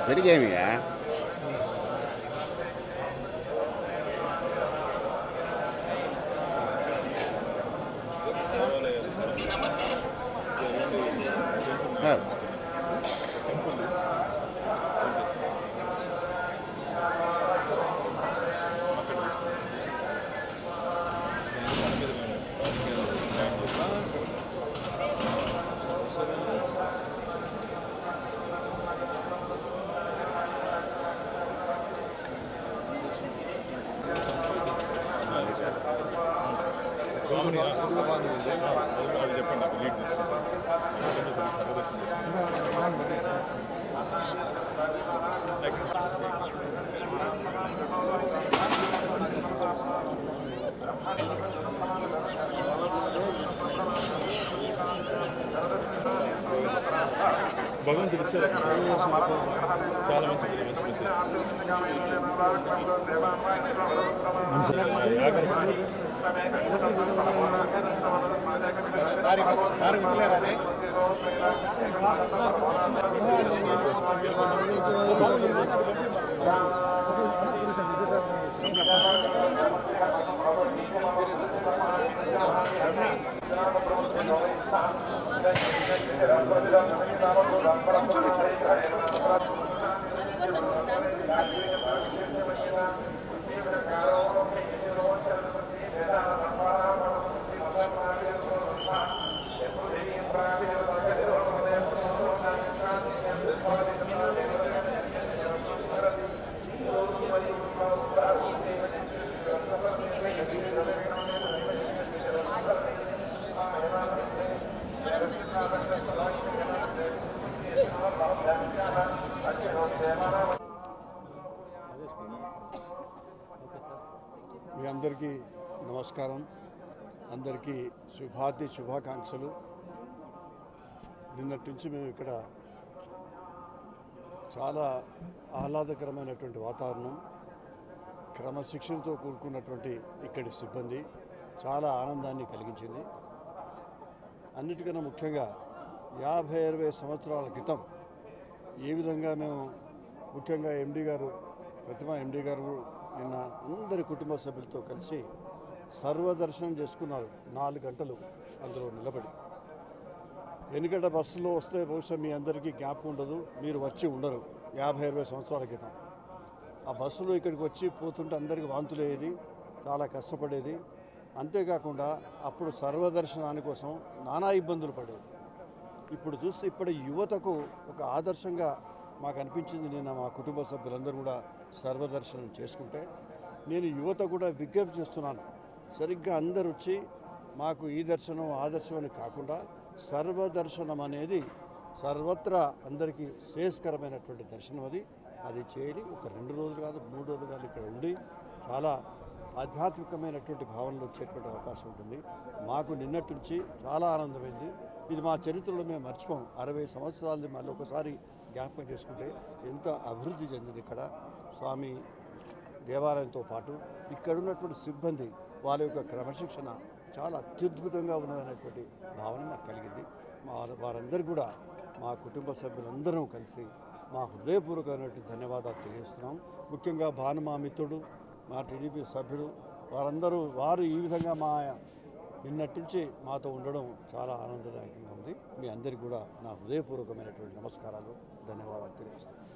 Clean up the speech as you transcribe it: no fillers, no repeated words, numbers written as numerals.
జరిగేమియా చెప్పండి నాకు లీడ్ తీసుకుంటాను సర్వదర్శనం భగవంతుడు ఇచ్చారు చాలా మంచిది మీ అందరికీ నమస్కారం. అందరికీ శుభాకాంక్షలు. నిన్నటి నుంచి మేము ఇక్కడ చాలా ఆహ్లాదకరమైనటువంటి వాతావరణం, క్రమశిక్షణతో కూడుకున్నటువంటి ఇక్కడి సిబ్బంది చాలా ఆనందాన్ని కలిగించింది. అన్నిటికన్నా ముఖ్యంగా 50-60 సంవత్సరాల క్రితం ఏ విధంగా మేము ముఖ్యంగా ప్రతిమ ఎండి గారు నిన్న అందరి కుటుంబ సభ్యులతో కలిసి సర్వదర్శనం చేసుకున్నారు. 4 గంటలు అందులో నిలబడి. ఎందుకంటే బస్సులో వస్తే బహుశా మీ అందరికీ జ్ఞాపకం ఉండదు, మీరు వచ్చి ఉండరు. 50-60 సంవత్సరాల క్రితం ఆ బస్సులో ఇక్కడికి వచ్చి పోతుంటే అందరికీ వాంతులయ్యేది, చాలా కష్టపడేది. అంతేకాకుండా అప్పుడు సర్వదర్శనాని కోసం నానా ఇబ్బందులు పడేది. ఇప్పుడు చూస్తే ఇప్పటి యువతకు ఒక ఆదర్శంగా మాకు అనిపించింది. నిన్న మా కుటుంబ సభ్యులందరూ కూడా సర్వదర్శనం చేసుకుంటే నేను యువత కూడా విజ్ఞప్తి చేస్తున్నాను, సరిగ్గా అందరూ వచ్చి మాకు ఈ దర్శనం ఆ దర్శనం అని కాకుండా సర్వదర్శనం అనేది సర్వత్రా అందరికీ శ్రేయస్కరమైనటువంటి దర్శనం. అది చేయాలి. ఒక 2 రోజులు కాదు, 3 రోజులు కాదు, ఇక్కడ ఉండి చాలా ఆధ్యాత్మికమైనటువంటి భావనలు వచ్చేటువంటి అవకాశం ఉంటుంది. మాకు నిన్నటి నుంచి చాలా ఆనందమైంది. ఇది మా చరిత్రలో మేము మర్చిపోం. 60 సంవత్సరాలది మళ్ళీ ఒకసారి జ్ఞాపకం చేసుకుంటే ఎంత అభివృద్ధి చెందింది ఇక్కడ స్వామి దేవాలయంతో పాటు ఇక్కడ ఉన్నటువంటి సిబ్బంది వాళ్ళ యొక్క క్రమశిక్షణ చాలా అత్యద్భుతంగా ఉన్నదనేటువంటి భావన నాకు కలిగింది. వారందరూ కూడా మా కుటుంబ సభ్యులందరం కలిసి మా హృదయపూర్వకమైనటువంటి ధన్యవాదాలు తెలియజేస్తున్నాం. ముఖ్యంగా మా మిత్రుడు, మా టీడీపీ సభ్యుడు వారు ఈ విధంగా నిన్నటి నుంచి మాతో ఉండడం చాలా ఆనందదాయకంగా ఉంది. మీ అందరికీ కూడా నా హృదయపూర్వకమైనటువంటి నమస్కారాలు, ధన్యవాదాలు తెలియజేస్తున్నాను.